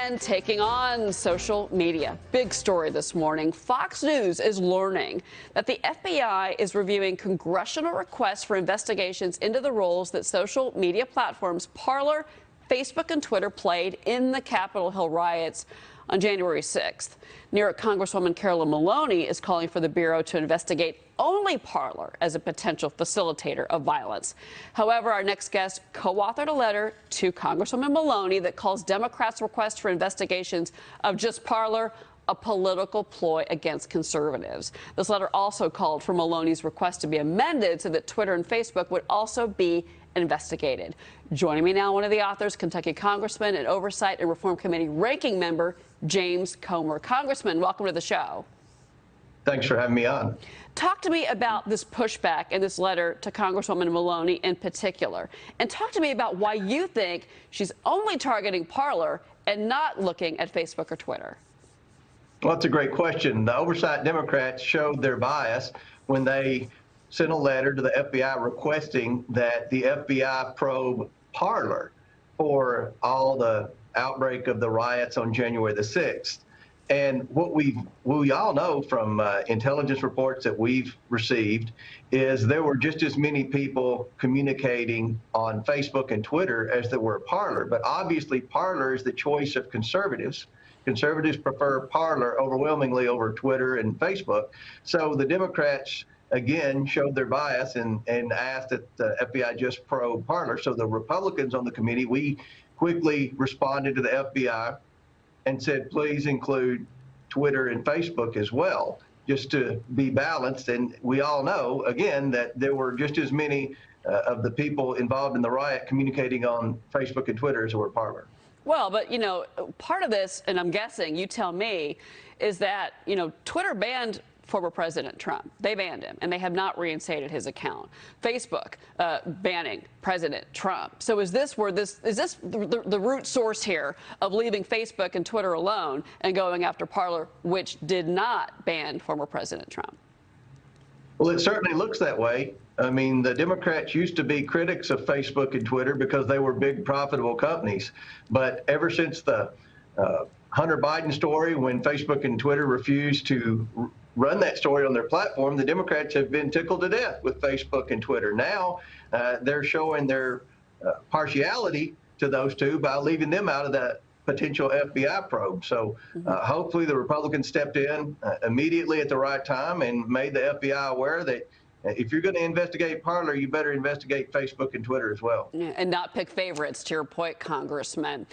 and taking on social media. Big story this morning. Fox News is learning that the FBI is reviewing congressional requests for investigations into the roles that social media platforms Parler, Facebook, and Twitter played in the Capitol Hill riots on January 6th. New York Congresswoman Carolyn Maloney is calling for the Bureau to investigate only Parler as a potential facilitator of violence. However, our next guest co-authored a letter to Congresswoman Maloney that calls Democrats' request for investigations of just Parler a political ploy against conservatives. This letter also called for Maloney's request to be amended so that Twitter and Facebook would also be investigated. Joining me now, one of the authors, Kentucky Congressman and Oversight and Reform Committee ranking member, James Comer. Congressman, welcome to the show. Thanks for having me on. Talk to me about this pushback in this letter to Congresswoman Maloney in particular. And talk to me about why you think she's only targeting Parler and not looking at Facebook or Twitter. Well, that's a great question. The oversight Democrats showed their bias when they sent a letter to the FBI requesting that the FBI probe Parler for all the outbreak of the riots on January the 6th. And what we all know from intelligence reports that we've received is there were just as many people communicating on Facebook and Twitter as there were Parler. But obviously, Parler is the choice of conservatives. Conservatives prefer Parler overwhelmingly over Twitter and Facebook. So the Democrats, again, showed their bias and asked that the FBI just probe Parler. So the Republicans on the committee, we quickly responded to the FBI and said, please include Twitter and Facebook as well, just to be balanced. And we all know, again, that there were just as many of the people involved in the riot communicating on Facebook and Twitter as there were Parler. Well, but, you know, part of this, and I'm guessing, you tell me, is that, you know, Twitter banned former President Trump. They banned him, and they have not reinstated his account. Facebook banning President Trump. So is this the root source here of leaving Facebook and Twitter alone and going after Parler, which did not ban former President Trump? Well, it certainly looks that way. I mean, the Democrats used to be critics of Facebook and Twitter because they were big, profitable companies. But ever since the Hunter Biden story, when Facebook and Twitter refused to run that story on their platform, the Democrats have been tickled to death with Facebook and Twitter. Now they're showing their partiality to those two by leaving them out of the potential FBI probe. So hopefully the Republicans stepped in immediately at the right time and made the FBI aware that if you're going to investigate Parler, you better investigate Facebook and Twitter as well. Yeah, and not pick favorites, to your point, Congressman.